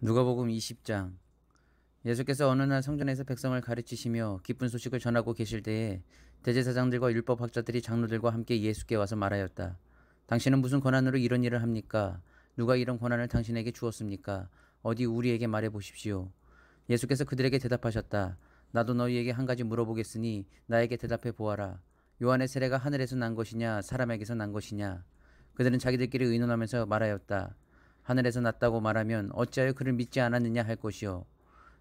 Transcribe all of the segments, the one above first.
누가복음 20장. 예수께서 어느 날 성전에서 백성을 가르치시며 기쁜 소식을 전하고 계실 때에 대제사장들과 율법학자들이 장로들과 함께 예수께 와서 말하였다. 당신은 무슨 권한으로 이런 일을 합니까? 누가 이런 권한을 당신에게 주었습니까? 어디 우리에게 말해 보십시오. 예수께서 그들에게 대답하셨다. 나도 너희에게 한 가지 물어보겠으니 나에게 대답해 보아라. 요한의 세례가 하늘에서 난 것이냐 사람에게서 난 것이냐? 그들은 자기들끼리 의논하면서 말하였다. 하늘에서 났다고 말하면 어찌하여 그를 믿지 않았느냐 할 것이요.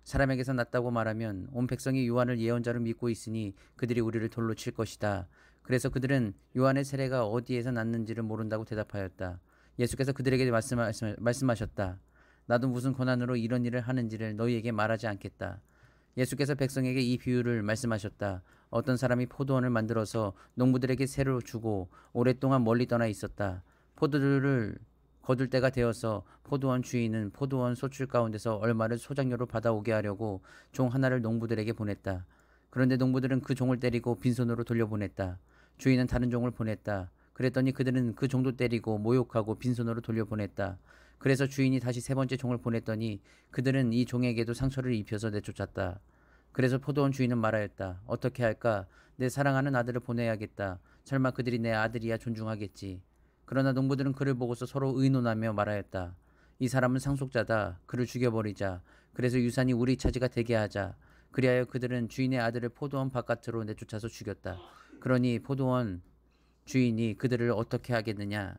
사람에게서 났다고 말하면 온 백성이 요한을 예언자로 믿고 있으니 그들이 우리를 돌로 칠 것이다. 그래서 그들은 요한의 세례가 어디에서 났는지를 모른다고 대답하였다. 예수께서 그들에게 말씀하셨다. 나도 무슨 권한으로 이런 일을 하는지를 너희에게 말하지 않겠다. 예수께서 백성에게 이 비유를 말씀하셨다. 어떤 사람이 포도원을 만들어서 농부들에게 새로 주고 오랫동안 멀리 떠나 있었다. 포도주를 거둘 때가 되어서 포도원 주인은 포도원 소출 가운데서 얼마를 소장료로 받아오게 하려고 종 하나를 농부들에게 보냈다. 그런데 농부들은 그 종을 때리고 빈손으로 돌려보냈다. 주인은 다른 종을 보냈다. 그랬더니 그들은 그 종도 때리고 모욕하고 빈손으로 돌려보냈다. 그래서 주인이 다시 세 번째 종을 보냈더니 그들은 이 종에게도 상처를 입혀서 내쫓았다. 그래서 포도원 주인은 말하였다. 어떻게 할까? 내 사랑하는 아들을 보내야겠다. 설마 그들이 내 아들이야 존중하겠지. 그러나 농부들은 그를 보고서 서로 의논하며 말하였다. 이 사람은 상속자다. 그를 죽여버리자. 그래서 유산이 우리 차지가 되게 하자. 그리하여 그들은 주인의 아들을 포도원 바깥으로 내쫓아서 죽였다. 그러니 포도원 주인이 그들을 어떻게 하겠느냐?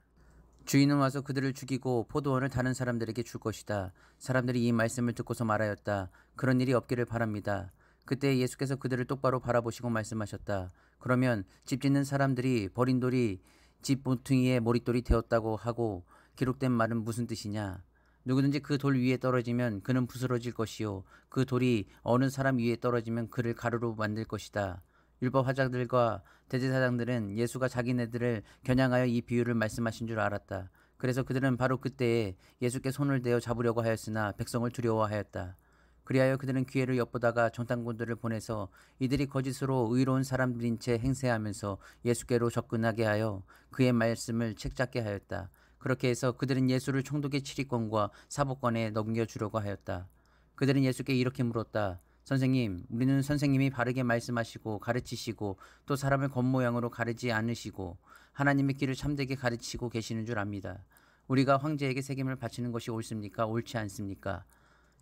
주인은 와서 그들을 죽이고 포도원을 다른 사람들에게 줄 것이다. 사람들이 이 말씀을 듣고서 말하였다. 그런 일이 없기를 바랍니다. 그때 예수께서 그들을 똑바로 바라보시고 말씀하셨다. 그러면 집 짓는 사람들이 버린 돌이 집 모퉁이의 머릿돌이 되었다고 하고 기록된 말은 무슨 뜻이냐? 누구든지 그 돌 위에 떨어지면 그는 부스러질 것이요 그 돌이 어느 사람 위에 떨어지면 그를 가루로 만들 것이다. 율법학자들과 대제사장들은 예수가 자기네들을 겨냥하여 이 비유를 말씀하신 줄 알았다. 그래서 그들은 바로 그때에 예수께 손을 대어 잡으려고 하였으나 백성을 두려워하였다. 그리하여 그들은 기회를 엿보다가 정탐꾼들을 보내서 이들이 거짓으로 의로운 사람들인 채 행세하면서 예수께로 접근하게 하여 그의 말씀을 책잡게 하였다. 그렇게 해서 그들은 예수를 총독의 치리권과 사법권에 넘겨주려고 하였다. 그들은 예수께 이렇게 물었다. 선생님, 우리는 선생님이 바르게 말씀하시고 가르치시고 또 사람을 겉모양으로 가르지 않으시고 하나님의 길을 참되게 가르치고 계시는 줄 압니다. 우리가 황제에게 책임을 바치는 것이 옳습니까? 옳지 않습니까?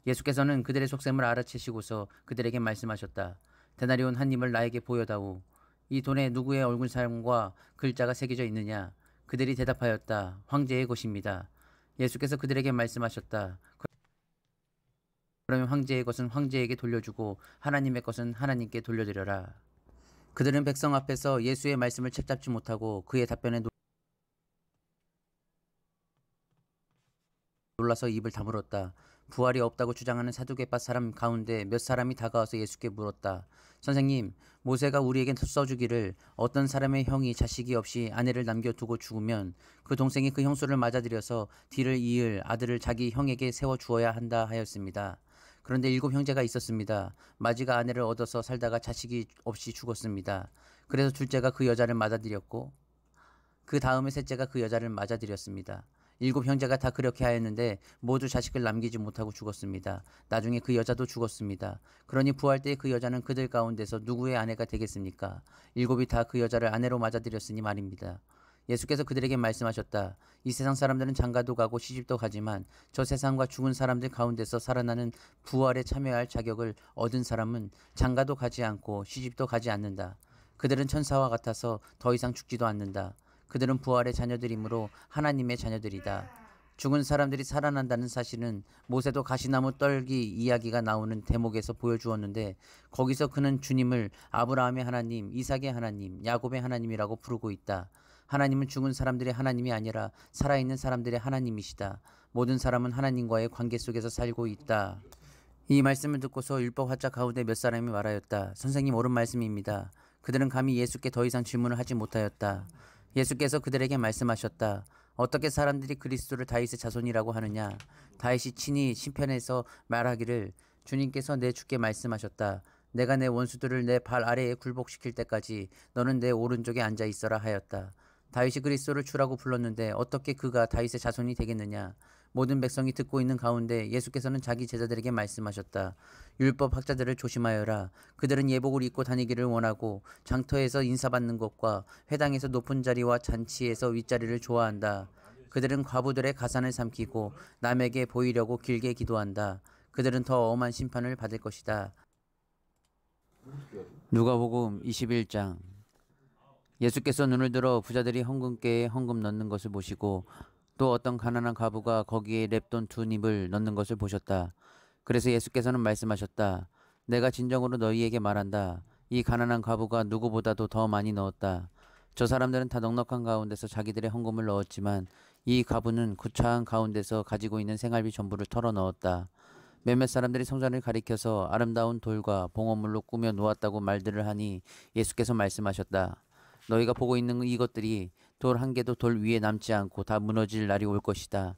예수께서는 그들의 속셈을 알아채시고서 그들에게 말씀하셨다. 데나리온 한 입을 나에게 보여다오. 이 돈에 누구의 얼굴 사람과 글자가 새겨져 있느냐? 그들이 대답하였다. 황제의 것입니다. 예수께서 그들에게 말씀하셨다. 그러면 황제의 것은 황제에게 돌려주고 하나님의 것은 하나님께 돌려드려라. 그들은 백성 앞에서 예수의 말씀을 책잡지 못하고 그의 답변에 놀라서 입을 다물었다. 부활이 없다고 주장하는 사두개파 사람 가운데 몇 사람이 다가와서 예수께 물었다. 선생님, 모세가 우리에게 써주기를 어떤 사람의 형이 자식이 없이 아내를 남겨두고 죽으면 그 동생이 그 형수를 맞아들여서 뒤를 이을 아들을 자기 형에게 세워 주어야 한다 하였습니다. 그런데 7형제가 있었습니다. 마지가 아내를 얻어서 살다가 자식이 없이 죽었습니다. 그래서 둘째가 그 여자를 맞아들였고 그 다음에 셋째가 그 여자를 맞아들였습니다. 7형제가 다 그렇게 하였는데 모두 자식을 남기지 못하고 죽었습니다. 나중에 그 여자도 죽었습니다. 그러니 부활 때 그 여자는 그들 가운데서 누구의 아내가 되겠습니까? 7이 다 그 여자를 아내로 맞아들였으니 말입니다. 예수께서 그들에게 말씀하셨다. 이 세상 사람들은 장가도 가고 시집도 가지만 저 세상과 죽은 사람들 가운데서 살아나는 부활에 참여할 자격을 얻은 사람은 장가도 가지 않고 시집도 가지 않는다. 그들은 천사와 같아서 더 이상 죽지도 않는다. 그들은 부활의 자녀들이므로 하나님의 자녀들이다. 죽은 사람들이 살아난다는 사실은 모세도 가시나무 떨기 이야기가 나오는 대목에서 보여주었는데 거기서 그는 주님을 아브라함의 하나님, 이삭의 하나님, 야곱의 하나님이라고 부르고 있다. 하나님은 죽은 사람들의 하나님이 아니라 살아있는 사람들의 하나님이시다. 모든 사람은 하나님과의 관계 속에서 살고 있다. 이 말씀을 듣고서 율법학자 가운데 몇 사람이 말하였다. 선생님, 옳은 말씀입니다. 그들은 감히 예수께 더 이상 질문을 하지 못하였다. 예수께서 그들에게 말씀하셨다. 어떻게 사람들이 그리스도를 다윗의 자손이라고 하느냐? 다윗이 친히 시편에서 말하기를 주님께서 내 주께 말씀하셨다. 내가 내 원수들을 내 발 아래에 굴복시킬 때까지 너는 내 오른쪽에 앉아 있어라 하였다. 다윗이 그리스도를 주라고 불렀는데 어떻게 그가 다윗의 자손이 되겠느냐? 모든 백성이 듣고 있는 가운데 예수께서는 자기 제자들에게 말씀하셨다. 율법 학자들을 조심하여라. 그들은 예복을 입고 다니기를 원하고 장터에서 인사받는 것과 회당에서 높은 자리와 잔치에서 윗자리를 좋아한다. 그들은 과부들의 가산을 삼키고 남에게 보이려고 길게 기도한다. 그들은 더 엄한 심판을 받을 것이다. 누가복음 21장. 예수께서 눈을 들어 부자들이 헌금께에 헌금 넣는 것을 보시고 또 어떤 가난한 과부가 거기에 렙돈 2닙을 넣는 것을 보셨다. 그래서 예수께서는 말씀하셨다. 내가 진정으로 너희에게 말한다. 이 가난한 과부가 누구보다도 더 많이 넣었다. 저 사람들은 다 넉넉한 가운데서 자기들의 헌금을 넣었지만 이 과부는 구차한 가운데서 가지고 있는 생활비 전부를 털어 넣었다. 몇몇 사람들이 성전을 가리켜서 아름다운 돌과 봉헌물로 꾸며 놓았다고 말들을 하니 예수께서 말씀하셨다. 너희가 보고 있는 이것들이 돌 한 개도 돌 위에 남지 않고 다 무너질 날이 올 것이다.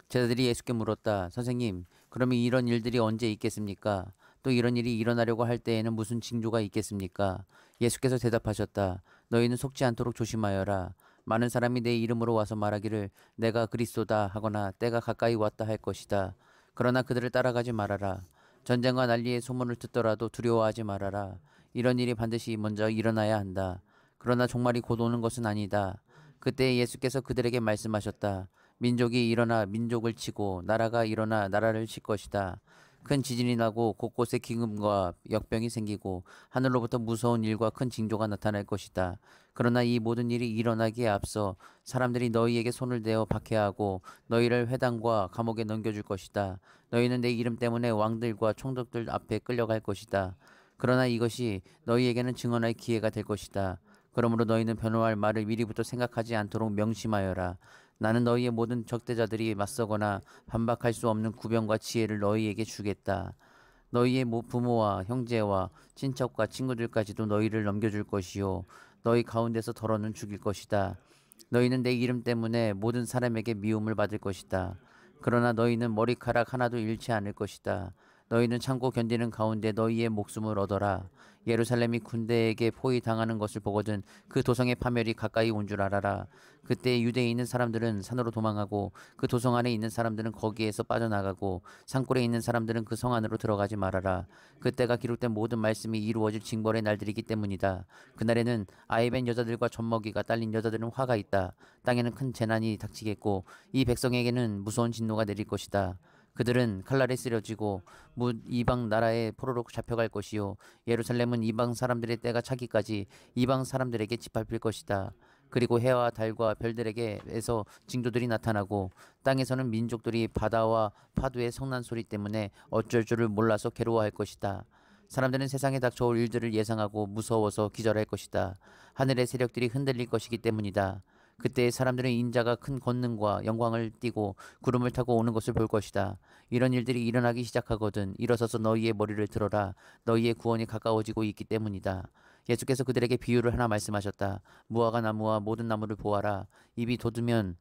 제자들이 예수께 물었다. 선생님, 그러면 이런 일들이 언제 있겠습니까? 또 이런 일이 일어나려고 할 때에는 무슨 징조가 있겠습니까? 예수께서 대답하셨다. 너희는 속지 않도록 조심하여라. 많은 사람이 내 이름으로 와서 말하기를 내가 그리스도다 하거나 때가 가까이 왔다 할 것이다. 그러나 그들을 따라가지 말아라. 전쟁과 난리의 소문을 듣더라도 두려워하지 말아라. 이런 일이 반드시 먼저 일어나야 한다. 그러나 종말이 곧 오는 것은 아니다. 그때 예수께서 그들에게 말씀하셨다. 민족이 일어나 민족을 치고 나라가 일어나 나라를 칠 것이다. 큰 지진이 나고 곳곳에 기근과 역병이 생기고 하늘로부터 무서운 일과 큰 징조가 나타날 것이다. 그러나 이 모든 일이 일어나기에 앞서 사람들이 너희에게 손을 대어 박해하고 너희를 회당과 감옥에 넘겨줄 것이다. 너희는 내 이름 때문에 왕들과 총독들 앞에 끌려갈 것이다. 그러나 이것이 너희에게는 증언할 기회가 될 것이다. 그러므로 너희는 변호할 말을 미리부터 생각하지 않도록 명심하여라. 나는 너희의 모든 적대자들이 맞서거나 반박할 수 없는 구변과 지혜를 너희에게 주겠다. 너희의 부모와 형제와 친척과 친구들까지도 너희를 넘겨줄 것이요. 너희 가운데서 더러는 죽일 것이다. 너희는 내 이름 때문에 모든 사람에게 미움을 받을 것이다. 그러나 너희는 머리카락 하나도 잃지 않을 것이다. 너희는 참고 견디는 가운데 너희의 목숨을 얻어라. 예루살렘이 군대에게 포위당하는 것을 보거든 그 도성의 파멸이 가까이 온 줄 알아라. 그때 유대에 있는 사람들은 산으로 도망하고 그 도성 안에 있는 사람들은 거기에서 빠져나가고 산골에 있는 사람들은 그 성 안으로 들어가지 말아라. 그때가 기록된 모든 말씀이 이루어질 징벌의 날들이기 때문이다. 그날에는 아이벤 여자들과 젖먹이가 딸린 여자들은 화가 있다. 땅에는 큰 재난이 닥치겠고 이 백성에게는 무서운 진노가 내릴 것이다. 그들은 칼날에 쓰러지고 이방 나라에 포로로 잡혀갈 것이요 예루살렘은 이방 사람들의 때가 차기까지 이방 사람들에게 짓밟힐 것이다. 그리고 해와 달과 별들에게에서 징조들이 나타나고 땅에서는 민족들이 바다와 파도의 성난 소리 때문에 어쩔 줄을 몰라서 괴로워할 것이다. 사람들은 세상에 닥쳐올 일들을 예상하고 무서워서 기절할 것이다. 하늘의 세력들이 흔들릴 것이기 때문이다. 그때 사람들은 인자가 큰 권능과 영광을 띠고 구름을 타고 오는 것을 볼 것이다. 이런 일들이 일어나기 시작하거든 일어서서 너희의 머리를 들어라. 너희의 구원이 가까워지고 있기 때문이다. 예수께서 그들에게 비유를 하나 말씀하셨다. 무화과 나무와 모든 나무를 보아라. 입이 돋으면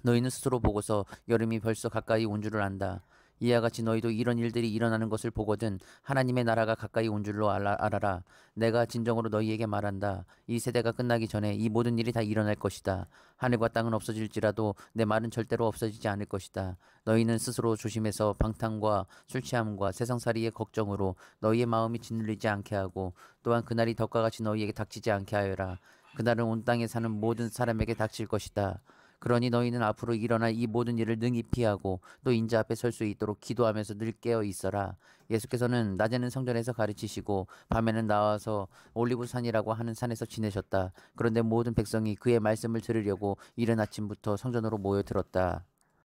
너희는 스스로 보고서 여름이 벌써 가까이 온 줄을 안다. 이와 같이 너희도 이런 일들이 일어나는 것을 보거든 하나님의 나라가 가까이 온 줄로 알아라. 내가 진정으로 너희에게 말한다. 이 세대가 끝나기 전에 이 모든 일이 다 일어날 것이다. 하늘과 땅은 없어질지라도 내 말은 절대로 없어지지 않을 것이다. 너희는 스스로 조심해서 방탕과 술 취함과 세상살이의 걱정으로 너희의 마음이 짓눌리지 않게 하고 또한 그날이 덕과 같이 너희에게 닥치지 않게 하여라. 그날은 온 땅에 사는 모든 사람에게 닥칠 것이다. 그러니 너희는 앞으로 일어날 이 모든 일을 능히 피하고 또 인자 앞에 설 수 있도록 기도하면서 늘 깨어 있어라. 예수께서는 낮에는 성전에서 가르치시고 밤에는 나와서 올리브산이라고 하는 산에서 지내셨다. 그런데 모든 백성이 그의 말씀을 들으려고 이른 아침부터 성전으로 모여들었다.